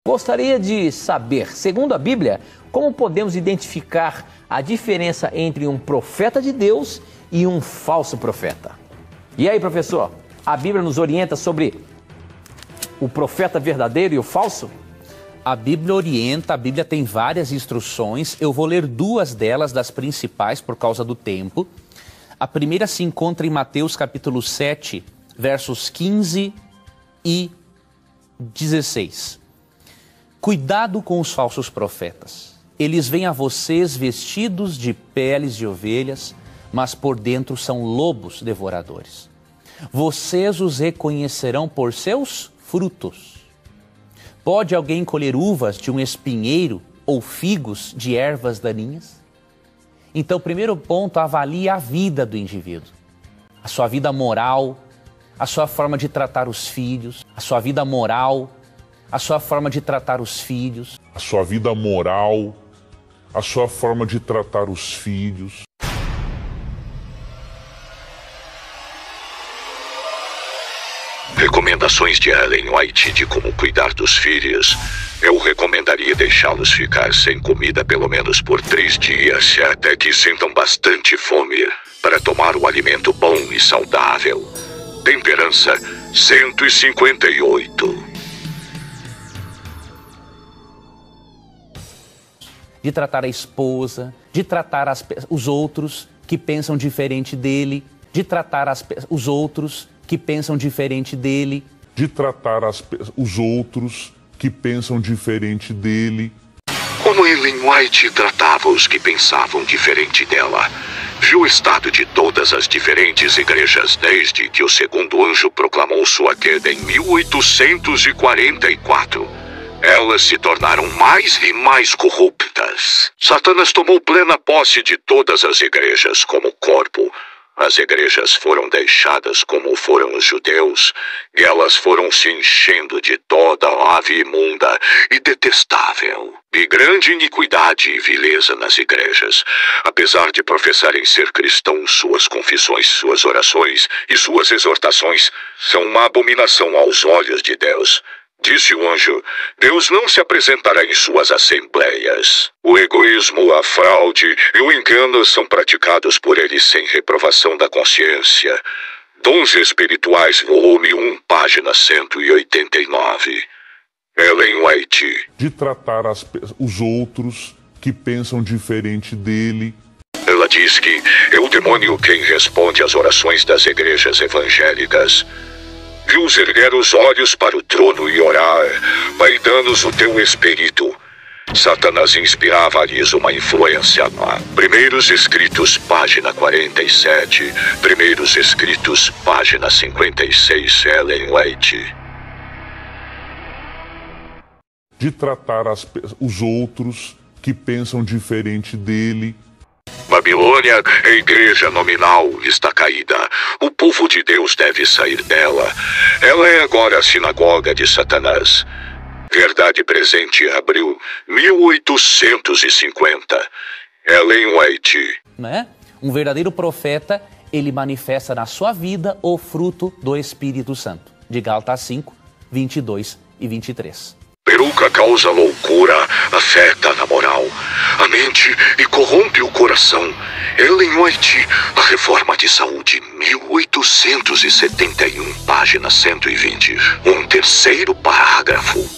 Gostaria de saber, segundo a Bíblia, como podemos identificar a diferença entre um profeta de Deus e um falso profeta. E aí, professor, a Bíblia nos orienta sobre o profeta verdadeiro e o falso? A Bíblia orienta, a Bíblia tem várias instruções. Eu vou ler duas delas, das principais, por causa do tempo. A primeira se encontra em Mateus capítulo 7, versos 15 e 16. Cuidado com os falsos profetas. Eles vêm a vocês vestidos de peles de ovelhas, mas por dentro são lobos devoradores. Vocês os reconhecerão por seus frutos. Pode alguém colher uvas de um espinheiro ou figos de ervas daninhas? Então, primeiro ponto, avalie a vida do indivíduo. A sua vida moral, a sua forma de tratar os filhos, a sua vida moral, a sua forma de tratar os filhos. A sua vida moral, a sua forma de tratar os filhos. Recomendações de Ellen White de como cuidar dos filhos. Eu recomendaria deixá-los ficar sem comida pelo menos por 3 dias, até que sintam bastante fome, para tomar um alimento bom e saudável. Temperança 158. De tratar a esposa, de tratar os outros que pensam diferente dele, de tratar os outros que pensam diferente dele. De tratar os outros que pensam diferente dele. Como Ellen White tratava os que pensavam diferente dela. Viu o estado de todas as diferentes igrejas desde que o segundo anjo proclamou sua queda em 1844. Elas se tornaram mais e mais corruptas. Satanás tomou plena posse de todas as igrejas como corpo. As igrejas foram deixadas como foram os judeus, e elas foram se enchendo de toda ave imunda e detestável. E grande iniquidade e vileza nas igrejas. Apesar de professarem ser cristãos, suas confissões, suas orações e suas exortações são uma abominação aos olhos de Deus. Disse o anjo, Deus não se apresentará em suas assembleias. O egoísmo, a fraude e o engano são praticados por ele sem reprovação da consciência. Dons Espirituais, volume 1, página 189. Ellen White. De tratar os outros que pensam diferente dele. Ela diz que é o demônio quem responde às orações das igrejas evangélicas. Viu-os erguer os olhos para o trono e orar, vai dando-nos o teu espírito. Satanás inspirava-lhes uma influência má. Primeiros Escritos, página 47. Primeiros Escritos, página 56, Ellen White. De tratar os outros que pensam diferente dele. Babilônia, a igreja nominal, está caída. O povo de Deus deve sair dela. Ela é agora a sinagoga de Satanás. Verdade Presente, abril 1850. Ellen White. Né? Um verdadeiro profeta, ele manifesta na sua vida o fruto do Espírito Santo. De Gálatas 5, 22 e 23. Peruca causa loucura, afeta na moral, a mente e corrompe o coração. Ellen White, a Reforma de Saúde, 1871, página 120. Um terceiro parágrafo.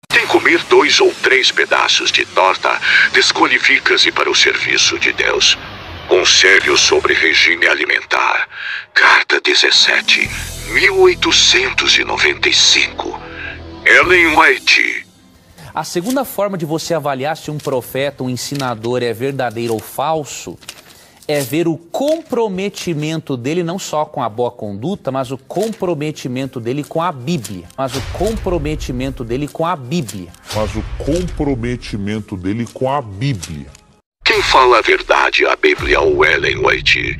Quem comer 2 ou 3 pedaços de torta, desqualifica-se para o serviço de Deus. Conselho sobre regime alimentar. Carta 17, 1895. Ellen White. A segunda forma de você avaliar se um profeta, um ensinador é verdadeiro ou falso, é ver o comprometimento dele não só com a boa conduta, mas o comprometimento dele com a Bíblia. Quem fala a verdade, a Bíblia ou Ellen White?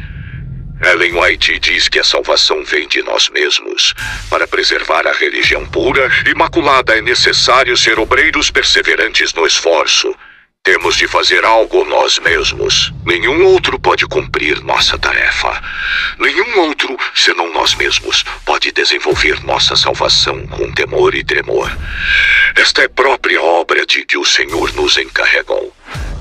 Ellen White diz que a salvação vem de nós mesmos. Para preservar a religião pura, imaculada, é necessário ser obreiros perseverantes no esforço. Temos de fazer algo nós mesmos. Nenhum outro pode cumprir nossa tarefa. Nenhum outro, senão nós mesmos, pode desenvolver nossa salvação com temor e tremor. Esta é própria obra de que o Senhor nos encarregou.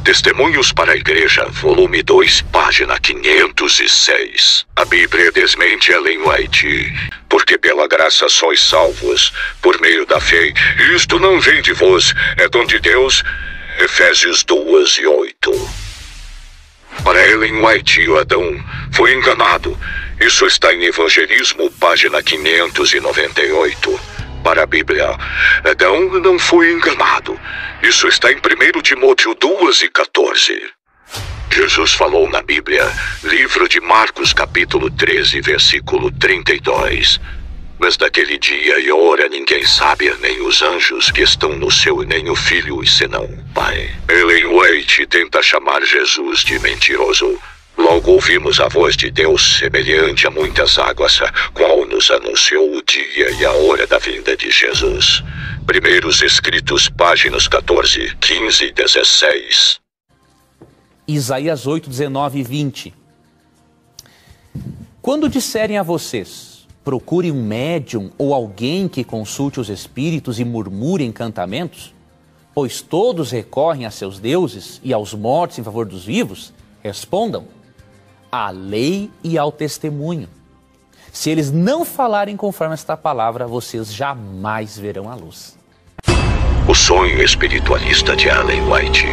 Testemunhos para a Igreja, volume 2, página 506. A Bíblia desmente Ellen White. Porque pela graça sois salvos, por meio da fé. Isto não vem de vós, é dom de Deus. Efésios 2:8. Para Ellen White, o Adão foi enganado. Isso está em Evangelismo, página 598. Para a Bíblia, Adão não foi enganado. Isso está em 1 Timóteo 2:14. Jesus falou na Bíblia, livro de Marcos, capítulo 13, versículo 32. Mas daquele dia e hora ninguém sabe, nem os anjos que estão no céu, nem o Filho, senão o Pai. Ellen White tenta chamar Jesus de mentiroso. Logo ouvimos a voz de Deus, semelhante a muitas águas, qual nos anunciou o dia e a hora da vinda de Jesus. Primeiros Escritos, páginas 14, 15 e 16. Isaías 8, 19 e 20. Quando disserem a vocês, procure um médium ou alguém que consulte os espíritos e murmure encantamentos, pois todos recorrem a seus deuses e aos mortos em favor dos vivos, respondam: à lei e ao testemunho. Se eles não falarem conforme esta palavra, vocês jamais verão a luz. O sonho espiritualista de Ellen White.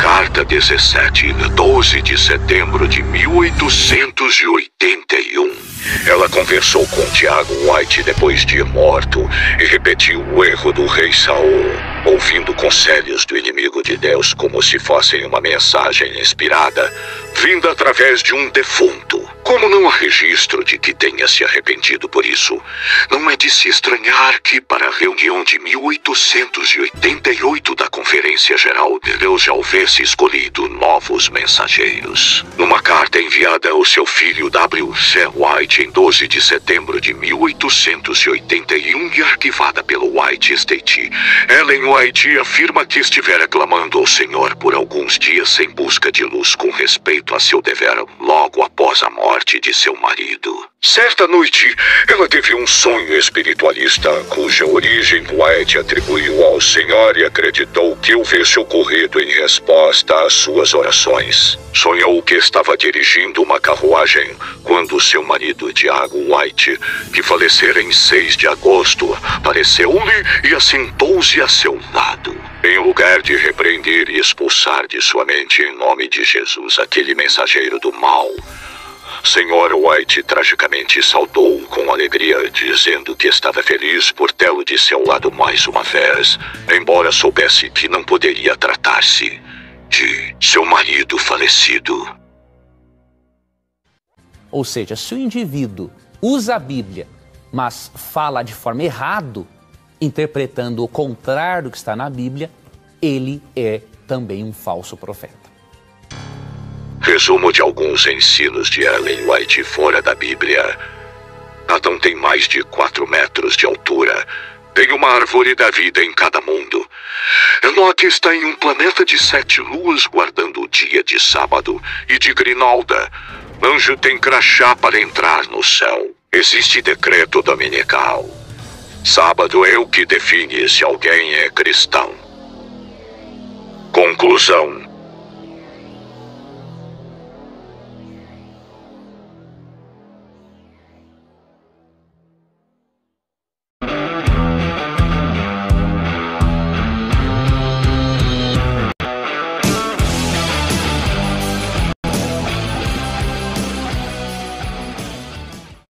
Carta 17, 12 de setembro de 1881. Ela conversou com Tiago White depois de morto e repetiu o erro do rei Saul, ouvindo conselhos do inimigo de Deus como se fossem uma mensagem inspirada, vinda através de um defunto. Como não há registro de que tenha se arrependido por isso, não é de se estranhar que, para a reunião de 1888 da Conferência Geral, Deus já houvesse escolhido novos mensageiros. Numa carta enviada ao seu filho W.C. White em 12 de setembro de 1881 e arquivada pelo White Estate, Ellen White afirma que estivera clamando ao Senhor por alguns dias em busca de luz com respeito a seu dever logo após a morte de seu marido. Certa noite, ela teve um sonho espiritualista, cuja origem White atribuiu ao Senhor e acreditou que houvesse ocorrido em resposta às suas orações. Sonhou que estava dirigindo uma carruagem quando seu marido, Tiago White, que falecera em 6 de agosto, apareceu-lhe e assentou-se a seu lado. Em lugar de repreender e expulsar de sua mente em nome de Jesus aquele mensageiro do mal, Senhor White tragicamente saudou com alegria, dizendo que estava feliz por tê-lo de seu lado mais uma vez, embora soubesse que não poderia tratar-se de seu marido falecido. Ou seja, se o indivíduo usa a Bíblia, mas fala de forma errada, interpretando o contrário do que está na Bíblia, ele é também um falso profeta. Resumo de alguns ensinos de Ellen White fora da Bíblia. Adão tem mais de 4 metros de altura. Tem uma árvore da vida em cada mundo. Enoque está em um planeta de 7 luas guardando o dia de sábado e de grinalda. Anjo tem crachá para entrar no céu. Existe decreto dominical. Sábado é o que define se alguém é cristão. Conclusão.